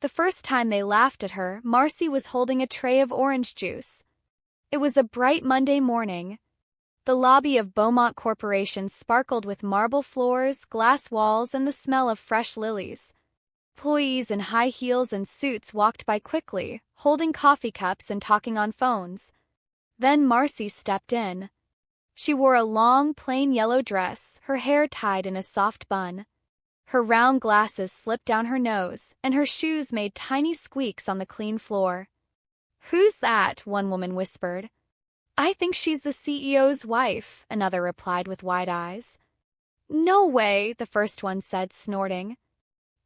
The first time they laughed at her, Marcy was holding a tray of orange juice. It was a bright Monday morning. The lobby of Beaumont Corporation sparkled with marble floors, glass walls, and the smell of fresh lilies. Employees in high heels and suits walked by quickly, holding coffee cups and talking on phones. Then Marcy stepped in. She wore a long, plain yellow dress, her hair tied in a soft bun. Her round glasses slipped down her nose, and her shoes made tiny squeaks on the clean floor. "Who's that?" one woman whispered. "I think she's the CEO's wife," another replied with wide eyes. "No way," the first one said, snorting.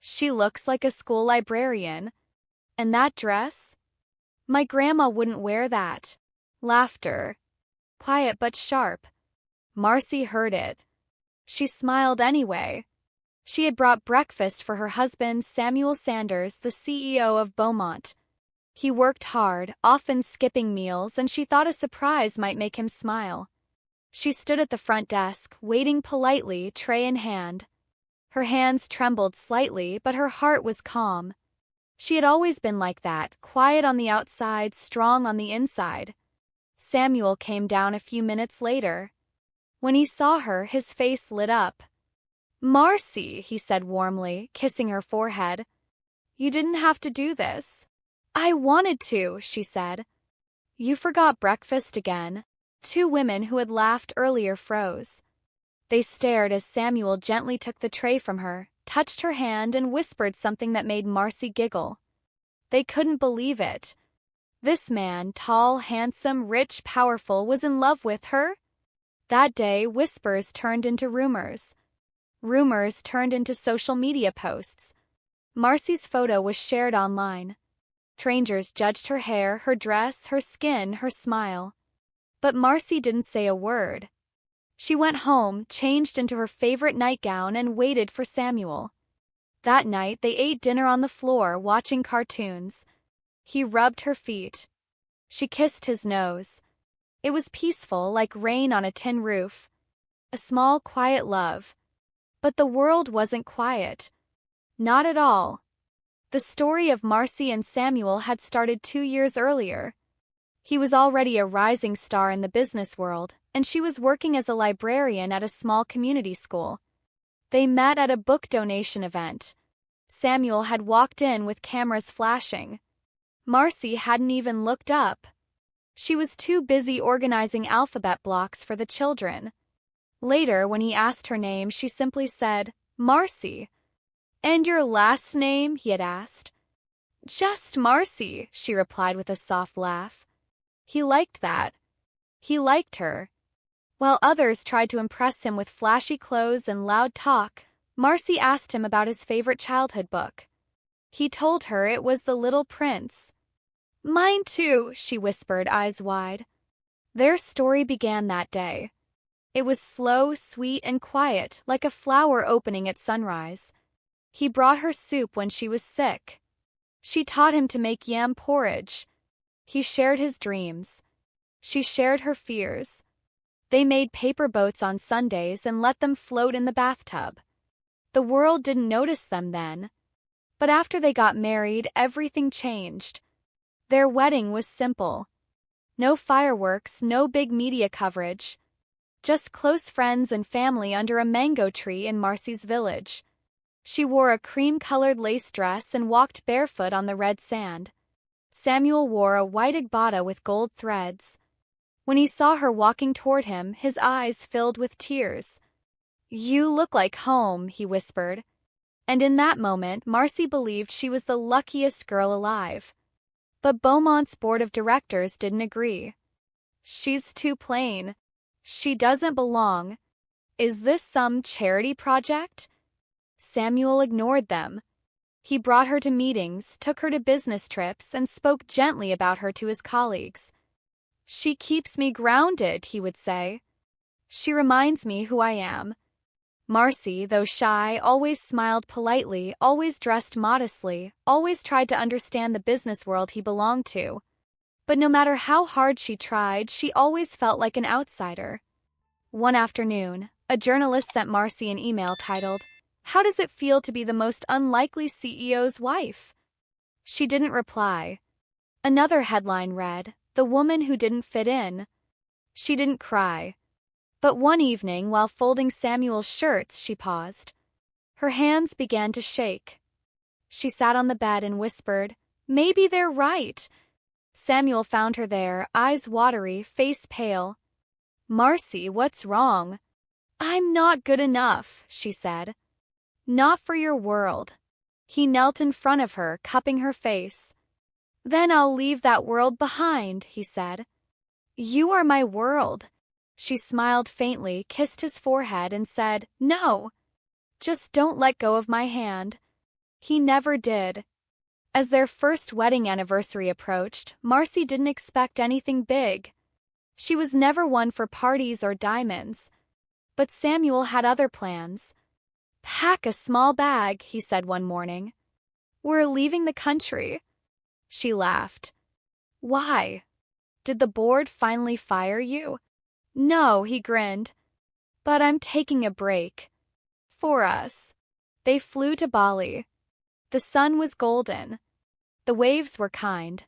"She looks like a school librarian. And that dress? My grandma wouldn't wear that." Laughter. Quiet but sharp. Marcy heard it. She smiled anyway. She had brought breakfast for her husband, Samuel Sanders, the CEO of Beaumont. He worked hard, often skipping meals, and she thought a surprise might make him smile. She stood at the front desk, waiting politely, tray in hand. Her hands trembled slightly, but her heart was calm. She had always been like that, quiet on the outside, strong on the inside. Samuel came down a few minutes later. When he saw her, his face lit up. "Marcy," he said warmly, kissing her forehead. "You didn't have to do this." "I wanted to," she said. "You forgot breakfast again." Two women who had laughed earlier froze. They stared as Samuel gently took the tray from her, touched her hand, and whispered something that made Marcy giggle. They couldn't believe it. This man, tall, handsome, rich, powerful, was in love with her? That day, whispers turned into rumors. Rumors turned into social media posts. Marcy's photo was shared online. Strangers judged her hair, her dress, her skin, her smile. But Marcy didn't say a word. She went home, changed into her favorite nightgown, and waited for Samuel. That night, they ate dinner on the floor, watching cartoons. He rubbed her feet. She kissed his nose. It was peaceful, like rain on a tin roof. A small, quiet love. But the world wasn't quiet. Not at all. The story of Marcy and Samuel had started 2 years earlier. He was already a rising star in the business world, and she was working as a librarian at a small community school. They met at a book donation event. Samuel had walked in with cameras flashing. Marcy hadn't even looked up. She was too busy organizing alphabet blocks for the children. Later, when he asked her name, she simply said, "Marcy." "And your last name?" he had asked. "Just Marcy," she replied with a soft laugh. He liked that. He liked her. While others tried to impress him with flashy clothes and loud talk, Marcy asked him about his favorite childhood book. He told her it was The Little Prince. "Mine too," she whispered, eyes wide. Their story began that day. It was slow, sweet, and quiet, like a flower opening at sunrise. He brought her soup when she was sick. She taught him to make yam porridge. He shared his dreams. She shared her fears. They made paper boats on Sundays and let them float in the bathtub. The world didn't notice them then. But after they got married, everything changed. Their wedding was simple. No fireworks, no big media coverage. Just close friends and family under a mango tree in Marcy's village. She wore a cream-colored lace dress and walked barefoot on the red sand. Samuel wore a white agbada with gold threads. When he saw her walking toward him, his eyes filled with tears. "You look like home," he whispered. And in that moment, Marcy believed she was the luckiest girl alive. But Beaumont's board of directors didn't agree. "She's too plain. She doesn't belong. Is this some charity project?" Samuel ignored them. He brought her to meetings, took her to business trips, and spoke gently about her to his colleagues. "She keeps me grounded," he would say. "She reminds me who I am." Marcy, though shy, always smiled politely, always dressed modestly, always tried to understand the business world he belonged to. But no matter how hard she tried, she always felt like an outsider. One afternoon, a journalist sent Marcy an email titled, "How does it feel to be the most unlikely CEO's wife?" She didn't reply. Another headline read, "The Woman Who Didn't Fit In." She didn't cry. But one evening, while folding Samuel's shirts, she paused. Her hands began to shake. She sat on the bed and whispered, "Maybe they're right." Samuel found her there, eyes watery, face pale. "Marcy, what's wrong?" "I'm not good enough," she said. "Not for your world." He knelt in front of her, cupping her face. "Then I'll leave that world behind," he said. "You are my world." She smiled faintly, kissed his forehead, and said, "No. Just don't let go of my hand." He never did. As their first wedding anniversary approached, Marcy didn't expect anything big. She was never one for parties or diamonds. But Samuel had other plans. "Pack a small bag," he said one morning. "We're leaving the country." She laughed. "Why? Did the board finally fire you?" "No," he grinned. "But I'm taking a break. For us." They flew to Bali. The sun was golden. The waves were kind.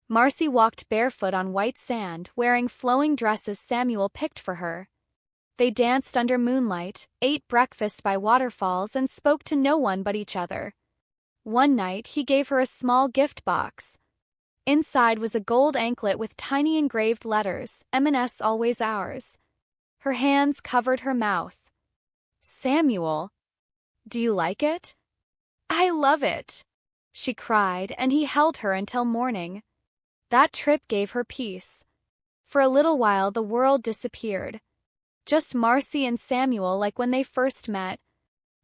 Marcy walked barefoot on white sand, wearing flowing dresses Samuel picked for her. They danced under moonlight, ate breakfast by waterfalls, and spoke to no one but each other. One night, he gave her a small gift box. Inside was a gold anklet with tiny engraved letters, M&S always ours. Her hands covered her mouth. "Samuel, do you like it?" "I love it," she cried, and he held her until morning. That trip gave her peace. For a little while, the world disappeared. Just Marcy and Samuel like when they first met.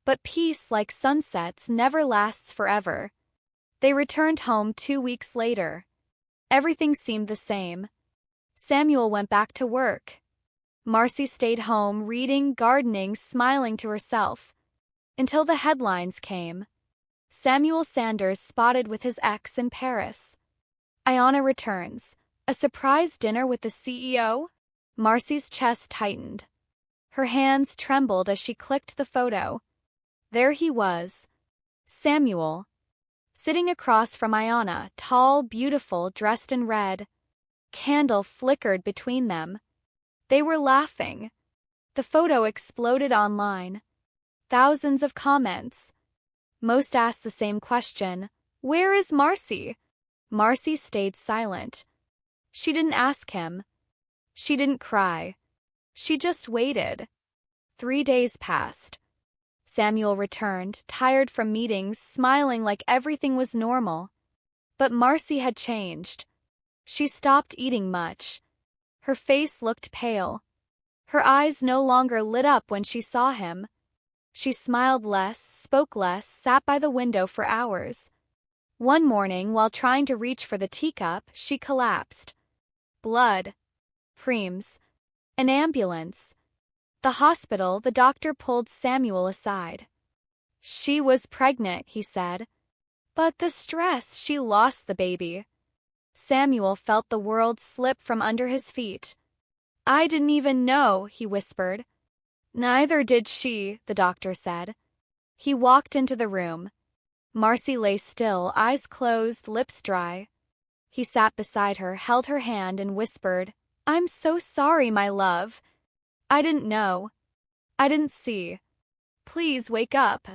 But peace, like sunsets, never lasts forever. They returned home 2 weeks later. Everything seemed the same. Samuel went back to work. Marcy stayed home, reading, gardening, smiling to herself. Until the headlines came. Samuel Sanders spotted with his ex in Paris. Ayanna returns. A surprise dinner with the CEO? Marcy's chest tightened. Her hands trembled as she clicked the photo. There he was, Samuel, sitting across from Ayanna, tall, beautiful, dressed in red. Candle flickered between them. They were laughing. The photo exploded online. Thousands of comments. Most asked the same question, "Where is Marcy?" Marcy stayed silent. She didn't ask him. She didn't cry. She just waited. 3 days passed. Samuel returned, tired from meetings, smiling like everything was normal. But Marcy had changed. She stopped eating much. Her face looked pale. Her eyes no longer lit up when she saw him. She smiled less, spoke less, sat by the window for hours. One morning, while trying to reach for the teacup, she collapsed. Blood. Creams. An ambulance. The hospital, the doctor pulled Samuel aside. She was pregnant, he said. But the stress, she lost the baby. Samuel felt the world slip from under his feet. I didn't even know, he whispered. Neither did she, the doctor said. He walked into the room. Marcy lay still, eyes closed, lips dry. He sat beside her, held her hand, and whispered, I'm so sorry, my love. I didn't know. I didn't see. Please wake up.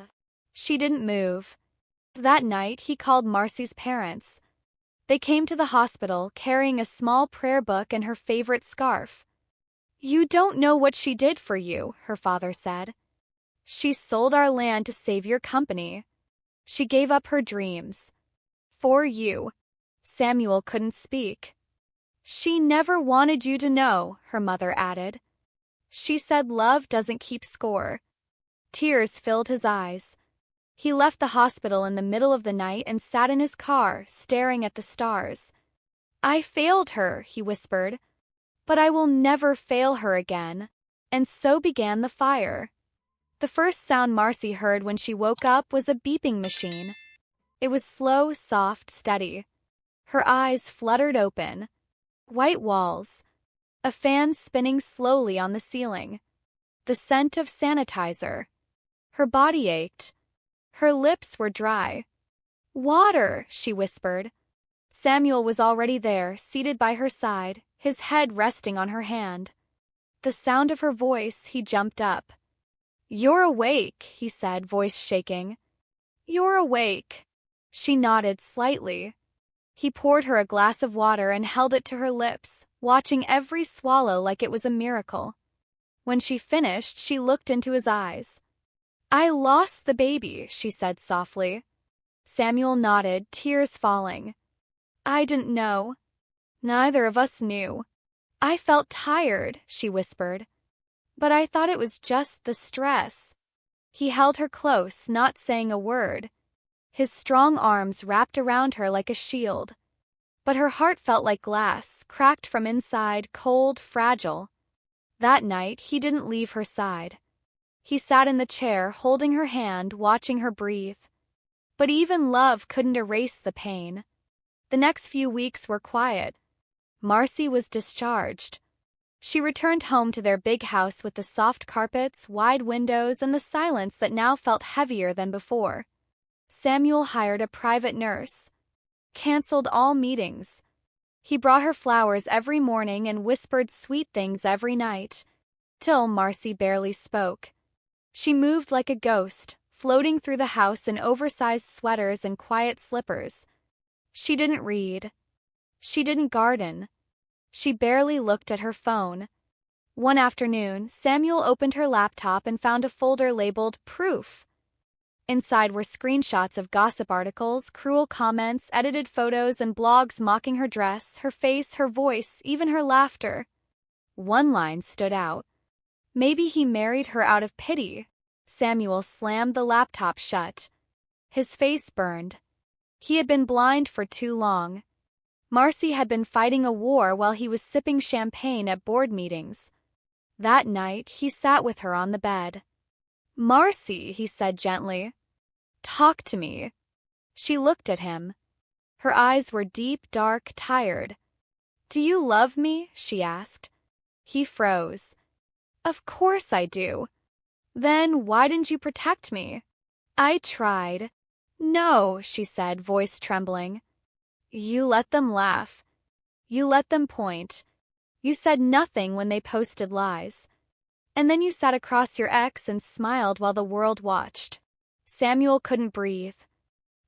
She didn't move. That night, he called Marcy's parents. They came to the hospital, carrying a small prayer book and her favorite scarf. You don't know what she did for you, her father said. She sold our land to save your company. She gave up her dreams. For you. Samuel couldn't speak. She never wanted you to know, her mother added. She said love doesn't keep score. Tears filled his eyes. He left the hospital in the middle of the night and sat in his car, staring at the stars. I failed her, he whispered. But I will never fail her again. And so began the fire. The first sound Marcy heard when she woke up was a beeping machine. It was slow, soft, steady. Her eyes fluttered open. White walls. A fan spinning slowly on the ceiling. The scent of sanitizer. Her body ached. Her lips were dry. Water, she whispered. Samuel was already there, seated by her side, his head resting on her hand. The sound of her voice, he jumped up. You're awake, he said, voice shaking. You're awake. She nodded slightly. He poured her a glass of water and held it to her lips, watching every swallow like it was a miracle. When she finished, she looked into his eyes. I lost the baby, she said softly. Samuel nodded, tears falling. I didn't know. Neither of us knew. I felt tired, she whispered. But I thought it was just the stress. He held her close, not saying a word. His strong arms wrapped around her like a shield. But her heart felt like glass, cracked from inside, cold, fragile. That night, he didn't leave her side. He sat in the chair, holding her hand, watching her breathe. But even love couldn't erase the pain. The next few weeks were quiet. Marcy was discharged. She returned home to their big house with the soft carpets, wide windows, and the silence that now felt heavier than before. Samuel hired a private nurse. Canceled all meetings. He brought her flowers every morning and whispered sweet things every night, till Marcy barely spoke. She moved like a ghost, floating through the house in oversized sweaters and quiet slippers. She didn't read. She didn't garden. She barely looked at her phone. One afternoon, Samuel opened her laptop and found a folder labeled Proof. Inside were screenshots of gossip articles, cruel comments, edited photos, and blogs mocking her dress, her face, her voice, even her laughter. One line stood out. Maybe he married her out of pity. Samuel slammed the laptop shut. His face burned. He had been blind for too long. Marcy had been fighting a war while he was sipping champagne at board meetings. That night, he sat with her on the bed. Marcy, he said gently. Talk to me. She looked at him. Her eyes were deep, dark, tired. Do you love me? She asked. He froze. Of course I do. Then why didn't you protect me? I tried. No, she said, voice trembling. You let them laugh. You let them point. You said nothing when they posted lies. And then you sat across your ex and smiled while the world watched. Samuel couldn't breathe.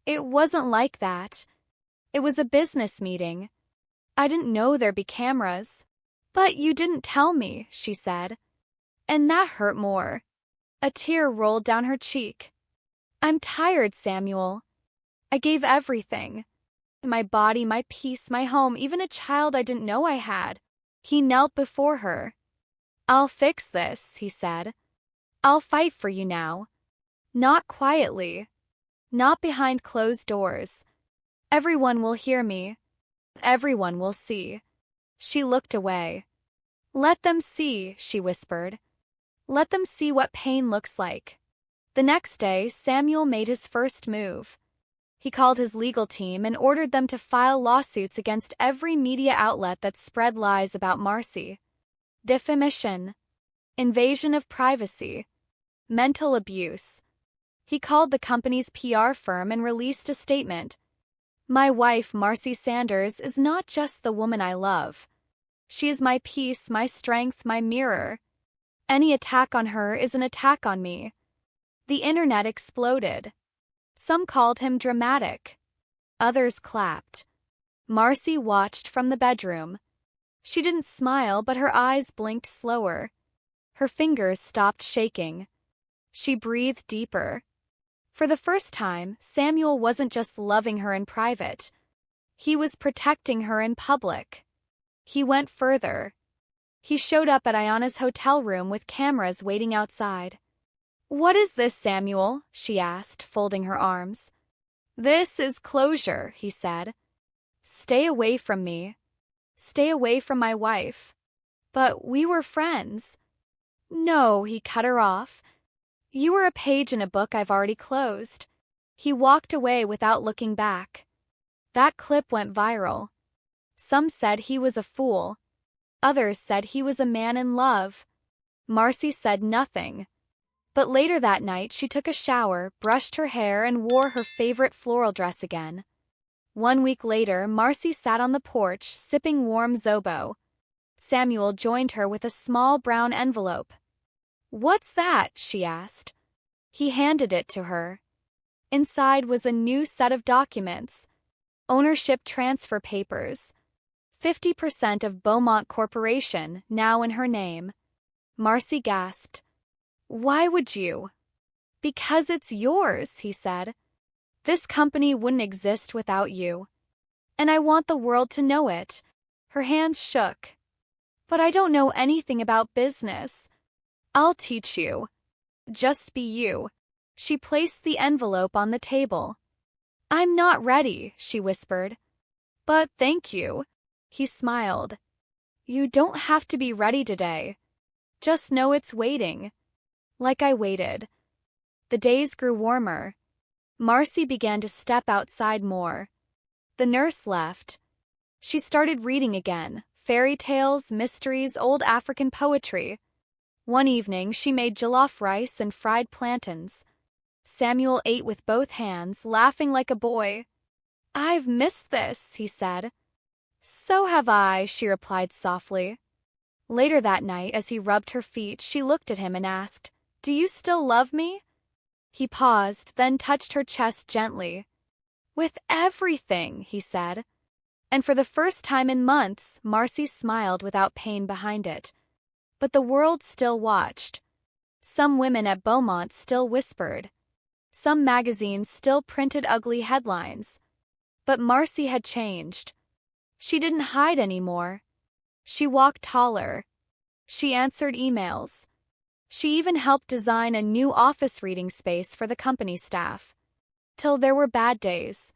It wasn't like that. It was a business meeting. I didn't know there'd be cameras. But you didn't tell me, she said. And that hurt more. A tear rolled down her cheek. I'm tired, Samuel. I gave everything. My body, my peace, my home, even a child I didn't know I had. He knelt before her. I'll fix this, he said. I'll fight for you now. Not quietly. Not behind closed doors. Everyone will hear me. Everyone will see. She looked away. Let them see, she whispered. Let them see what pain looks like. The next day, Samuel made his first move. He called his legal team and ordered them to file lawsuits against every media outlet that spread lies about Marcy. Defamation, invasion of privacy, mental abuse. He called the company's PR firm and released a statement. My wife, Marcy Sanders, is not just the woman I love. She is my peace, my strength, my mirror. Any attack on her is an attack on me. The internet exploded. Some called him dramatic. Others clapped. Marcy watched from the bedroom. She didn't smile, but her eyes blinked slower. Her fingers stopped shaking. She breathed deeper. For the first time, Samuel wasn't just loving her in private. He was protecting her in public. He went further. He showed up at Ayana's hotel room with cameras waiting outside. What is this, Samuel? She asked, folding her arms. This is closure, he said. Stay away from me. Stay away from my wife. But we were friends. No, he cut her off. You were a page in a book I've already closed. He walked away without looking back. That clip went viral. Some said he was a fool. Others said he was a man in love. Marcy said nothing. But later that night she took a shower, brushed her hair, and wore her favorite floral dress again. 1 week later, Marcy sat on the porch, sipping warm Zobo. Samuel joined her with a small brown envelope. "What's that?" she asked. He handed it to her. Inside was a new set of documents. Ownership transfer papers. 50% of Beaumont Corporation, now in her name. Marcy gasped. "Why would you?" "Because it's yours," he said. "This company wouldn't exist without you. And I want the world to know it." Her hands shook. "But I don't know anything about business." "I'll teach you. Just be you." She placed the envelope on the table. "I'm not ready," she whispered. "But thank you." He smiled. "You don't have to be ready today. Just know it's waiting." Like I waited. The days grew warmer. Marcy began to step outside more. The nurse left. She started reading again, fairy tales, mysteries, old African poetry. One evening, she made jollof rice and fried plantains. Samuel ate with both hands, laughing like a boy. "I've missed this," he said. "So have I," she replied softly. Later that night, as he rubbed her feet, she looked at him and asked, "Do you still love me?" He paused, then touched her chest gently. "With everything," he said. And for the first time in months, Marcy smiled without pain behind it. But the world still watched. Some women at Beaumont still whispered. Some magazines still printed ugly headlines. But Marcy had changed. She didn't hide anymore. She walked taller. She answered emails. She even helped design a new office reading space for the company staff. Till there were bad days.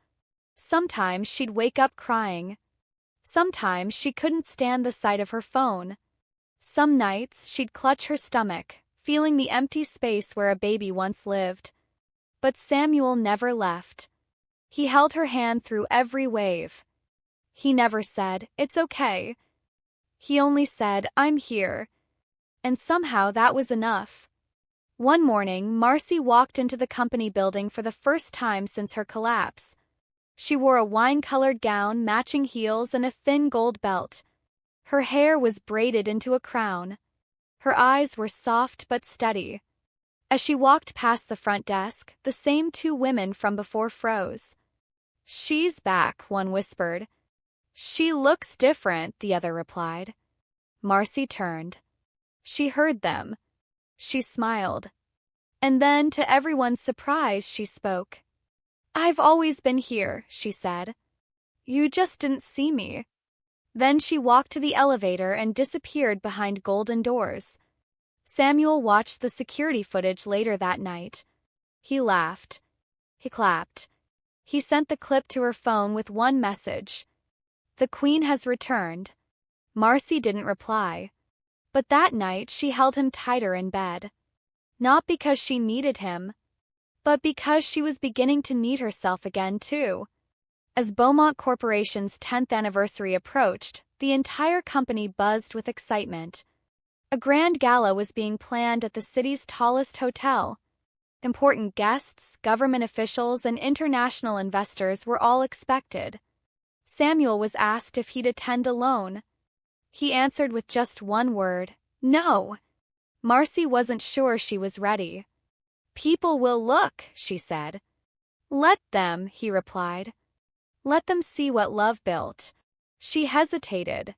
Sometimes she'd wake up crying. Sometimes she couldn't stand the sight of her phone. Some nights she'd clutch her stomach, feeling the empty space where a baby once lived. But Samuel never left. He held her hand through every wave. He never said, "It's okay." He only said, "I'm here." And somehow that was enough. One morning, Marcy walked into the company building for the first time since her collapse. She wore a wine-colored gown, matching heels, and a thin gold belt. Her hair was braided into a crown. Her eyes were soft but steady. As she walked past the front desk, the same two women from before froze. "She's back," one whispered. "She looks different," the other replied. Marcy turned. She heard them. She smiled. And then, to everyone's surprise, she spoke. "I've always been here," she said. "You just didn't see me." Then she walked to the elevator and disappeared behind golden doors. Samuel watched the security footage later that night. He laughed. He clapped. He sent the clip to her phone with one message. "The Queen has returned." Marcy didn't reply. But that night she held him tighter in bed. Not because she needed him, but because she was beginning to need herself again, too. As Beaumont Corporation's 10th anniversary approached, the entire company buzzed with excitement. A grand gala was being planned at the city's tallest hotel. Important guests, government officials, and international investors were all expected. Samuel was asked if he'd attend alone. He answered with just one word, "No." Marcy wasn't sure she was ready. "People will look," she said. "Let them," he replied. "Let them see what love built." She hesitated,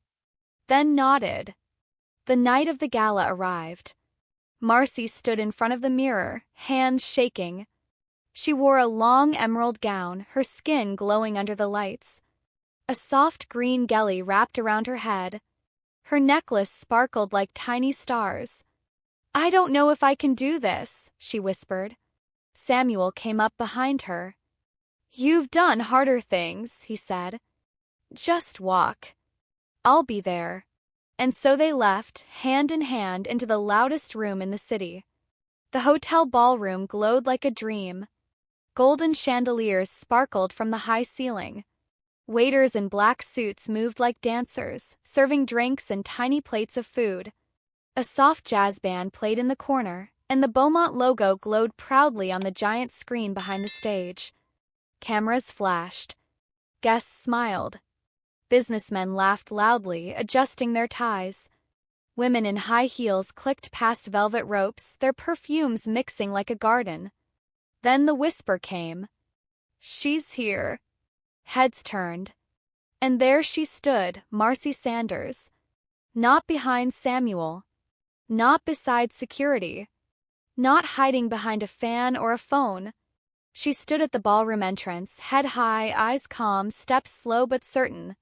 then nodded. The night of the gala arrived. Marcy stood in front of the mirror, hands shaking. She wore a long emerald gown, her skin glowing under the lights. A soft green gelly wrapped around her head. Her necklace sparkled like tiny stars. "I don't know if I can do this," she whispered. Samuel came up behind her. "You've done harder things," he said. "Just walk. I'll be there." And so they left, hand in hand, into the loudest room in the city. The hotel ballroom glowed like a dream. Golden chandeliers sparkled from the high ceiling. Waiters in black suits moved like dancers, serving drinks and tiny plates of food. A soft jazz band played in the corner, and the Beaumont logo glowed proudly on the giant screen behind the stage. Cameras flashed. Guests smiled. Businessmen laughed loudly, adjusting their ties. Women in high heels clicked past velvet ropes, their perfumes mixing like a garden. Then the whisper came. "She's here." Heads turned. And there she stood, Marcy Sanders. Not behind Samuel. Not beside security. Not hiding behind a fan or a phone. She stood at the ballroom entrance, head high, eyes calm, steps slow but certain.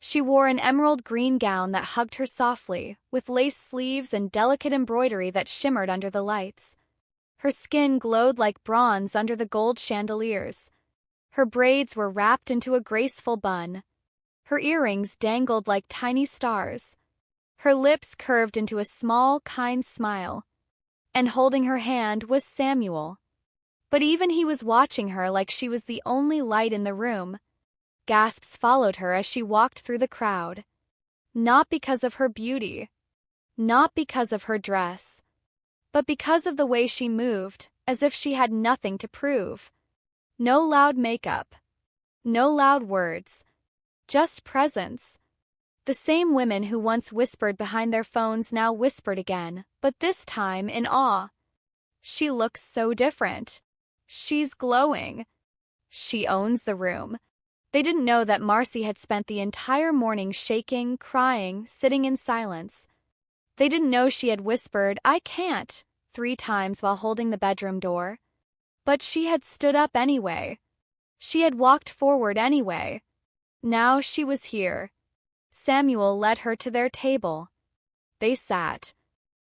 She wore an emerald green gown that hugged her softly, with lace sleeves and delicate embroidery that shimmered under the lights. Her skin glowed like bronze under the gold chandeliers. Her braids were wrapped into a graceful bun. Her earrings dangled like tiny stars. Her lips curved into a small, kind smile. And holding her hand was Samuel. But even he was watching her like she was the only light in the room. Gasps followed her as she walked through the crowd. Not because of her beauty. Not because of her dress. But because of the way she moved, as if she had nothing to prove. No loud makeup. No loud words. Just presence. The same women who once whispered behind their phones now whispered again, but this time in awe. She looks so different. She's glowing. She owns the room. They didn't know that Marcy had spent the entire morning shaking, crying, sitting in silence. They didn't know she had whispered, "I can't," 3 times while holding the bedroom door. But she had stood up anyway. She had walked forward anyway. Now she was here. Samuel led her to their table. They sat.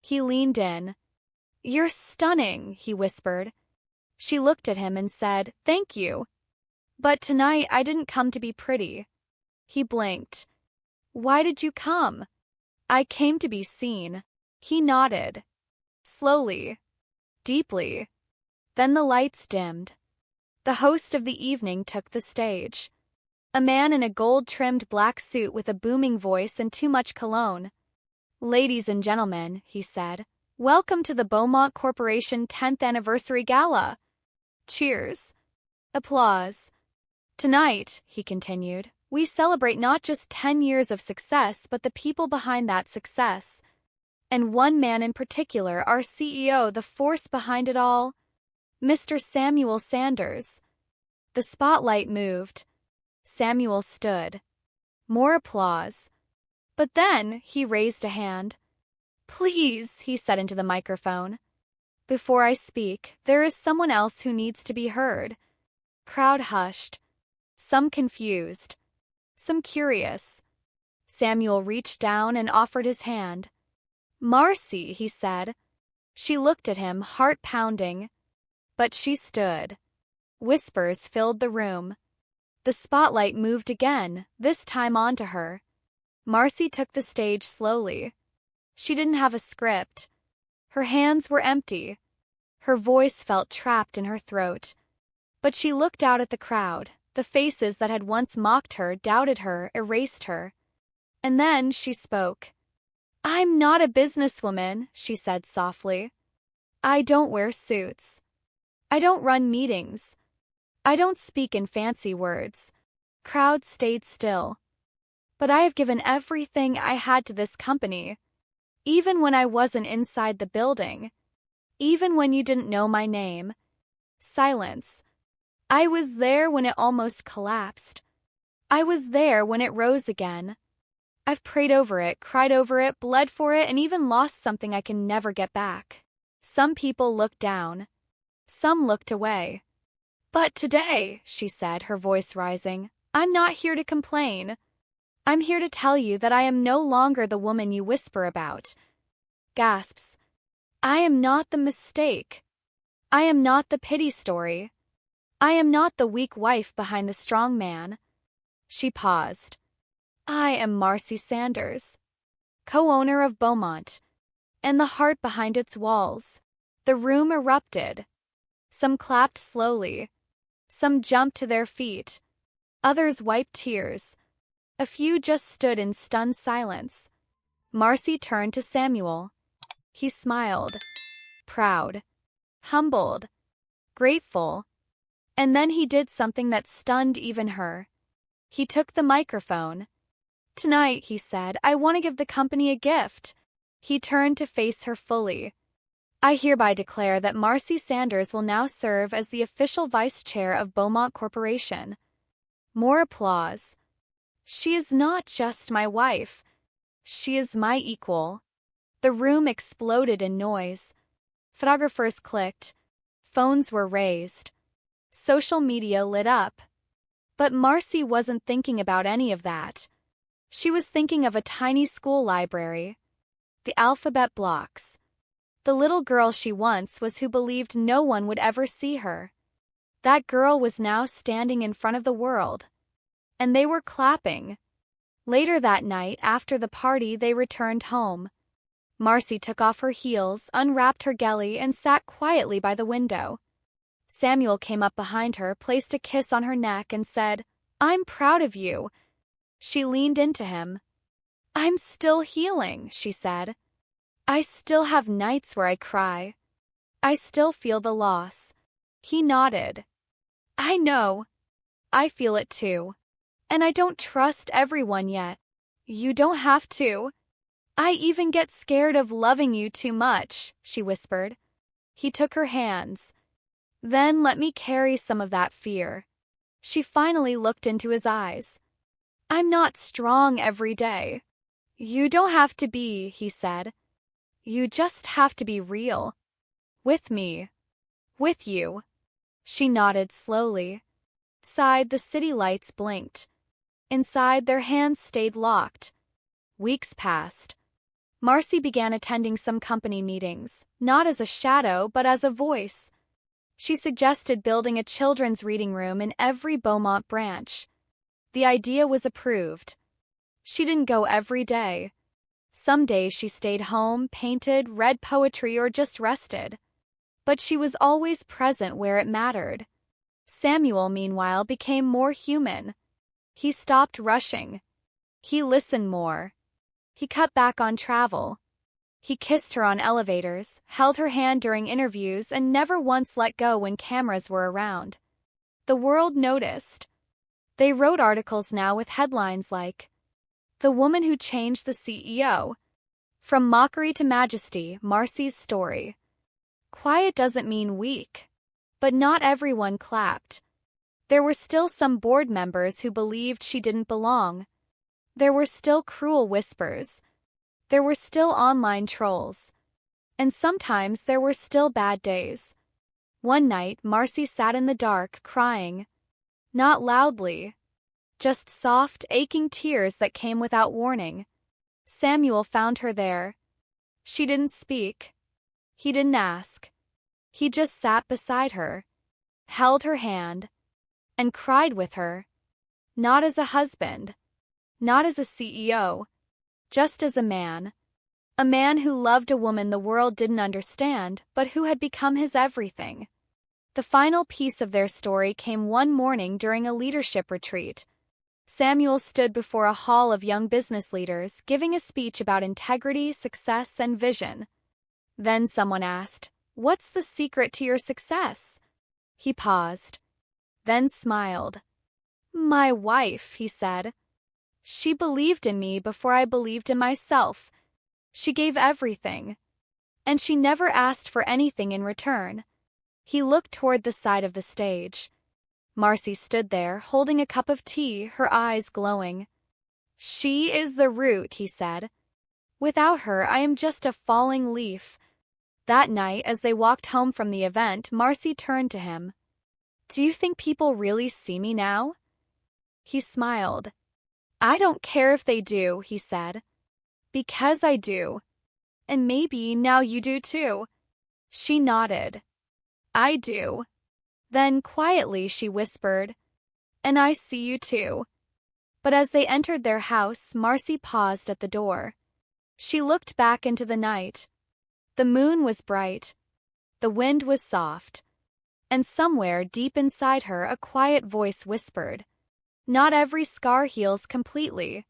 He leaned in. "You're stunning," he whispered. She looked at him and said, "Thank you. But tonight I didn't come to be pretty." He blinked. "Why did you come?" "I came to be seen." He nodded. Slowly. Deeply. Then the lights dimmed. The host of the evening took the stage. A man in a gold-trimmed black suit with a booming voice and too much cologne. "Ladies and gentlemen," he said, "welcome to the Beaumont Corporation 10th Anniversary Gala." Cheers. Applause. "Tonight," he continued, "we celebrate not just 10 years of success but the people behind that success. And one man in particular, our CEO, the force behind it all, Mr. Samuel Sanders." The spotlight moved. Samuel stood. More applause. But then he raised a hand. "Please," he said into the microphone. "Before I speak, there is someone else who needs to be heard." Crowd hushed. Some confused. Some curious. Samuel reached down and offered his hand. "Marcy," he said. She looked at him, heart pounding. But she stood. Whispers filled the room. The spotlight moved again, this time onto her. Marcy took the stage slowly. She didn't have a script. Her hands were empty. Her voice felt trapped in her throat. But she looked out at the crowd, the faces that had once mocked her, doubted her, erased her. And then she spoke. "I'm not a businesswoman," she said softly. "I don't wear suits. I don't run meetings. I don't speak in fancy words." Crowd stayed still. "But I have given everything I had to this company, even when I wasn't inside the building, even when you didn't know my name." Silence. "I was there when it almost collapsed. I was there when it rose again. I've prayed over it, cried over it, bled for it, and even lost something I can never get back." Some people looked down. Some looked away. "But today," she said, her voice rising, "I'm not here to complain. I'm here to tell you that I am no longer the woman you whisper about." Gasps. "I am not the mistake. I am not the pity story. I am not the weak wife behind the strong man." She paused. "I am Marcy Sanders, co-owner of Beaumont, and the heart behind its walls." The room erupted. Some clapped slowly. Some jumped to their feet. Others wiped tears. A few just stood in stunned silence. Marcy turned to Samuel. He smiled. proud, humbled, grateful. And then he did something that stunned even her. He took the microphone. "Tonight," he said, "I want to give the company a gift." He turned to face her fully. "I hereby declare that Marcy Sanders will now serve as the official vice chair of Beaumont Corporation." More applause. "She is not just my wife. She is my equal." The room exploded in noise. Photographers clicked. Phones were raised. Social media lit up. But Marcy wasn't thinking about any of that. She was thinking of a tiny school library, the alphabet blocks, the little girl she once was who believed no one would ever see her. That girl was now standing in front of the world. And they were clapping. Later that night, after the party, they returned home. Marcy took off her heels, unwrapped her gelly, and sat quietly by the window. Samuel came up behind her, placed a kiss on her neck, and said, "I'm proud of you." She leaned into him. "I'm still healing," she said. "I still have nights where I cry. I still feel the loss." He nodded. "I know. I feel it too. And I don't trust everyone yet." "You don't have to. I even get scared of loving you too much," she whispered. He took her hands. "Then let me carry some of that fear." She finally looked into his eyes. "I'm not strong every day." "You don't have to be," he said. "You just have to be real. With me. With you." She nodded slowly. Outside, the city lights blinked. Inside, their hands stayed locked. Weeks passed. Marcy began attending some company meetings, not as a shadow, but as a voice. She suggested building a children's reading room in every Beaumont branch. The idea was approved. She didn't go every day. Some days she stayed home, painted, read poetry, or just rested. But she was always present where it mattered. Samuel, meanwhile, became more human. He stopped rushing. He listened more. He cut back on travel. He kissed her on elevators, held her hand during interviews, and never once let go when cameras were around. The world noticed. They wrote articles now with headlines like, "The Woman Who Changed the CEO. From Mockery to Majesty, Marcy's Story." Quiet doesn't mean weak. But not everyone clapped. There were still some board members who believed she didn't belong. There were still cruel whispers. There were still online trolls. And sometimes there were still bad days. One night, Marcy sat in the dark, crying. Not loudly. Just soft, aching tears that came without warning. Samuel found her there. She didn't speak. He didn't ask. He just sat beside her, held her hand, and cried with her. Not as a husband. Not as a CEO. Just as a man. A man who loved a woman the world didn't understand, but who had become his everything. The final piece of their story came one morning during a leadership retreat. Samuel stood before a hall of young business leaders, giving a speech about integrity, success, and vision. Then someone asked, "What's the secret to your success?" He paused, then smiled. "My wife," he said. "She believed in me before I believed in myself. She gave everything. And she never asked for anything in return." He looked toward the side of the stage. Marcy stood there, holding a cup of tea, her eyes glowing. "She is the root," he said. "Without her, I am just a falling leaf." That night, as they walked home from the event, Marcy turned to him. "Do you think people really see me now?" He smiled. "I don't care if they do," he said. "Because I do. And maybe now you do too." She nodded. "I do." Then quietly she whispered, "And I see you too." But as they entered their house, Marcy paused at the door. She looked back into the night. The moon was bright. The wind was soft. And somewhere deep inside her a quiet voice whispered, "Not every scar heals completely.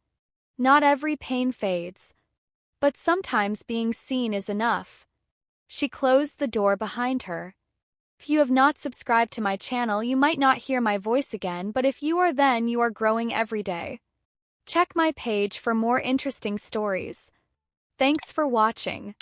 Not every pain fades. But sometimes being seen is enough." She closed the door behind her. If you have not subscribed to my channel, you might not hear my voice again, but if you are, then you are growing every day. Check my page for more interesting stories. Thanks for watching.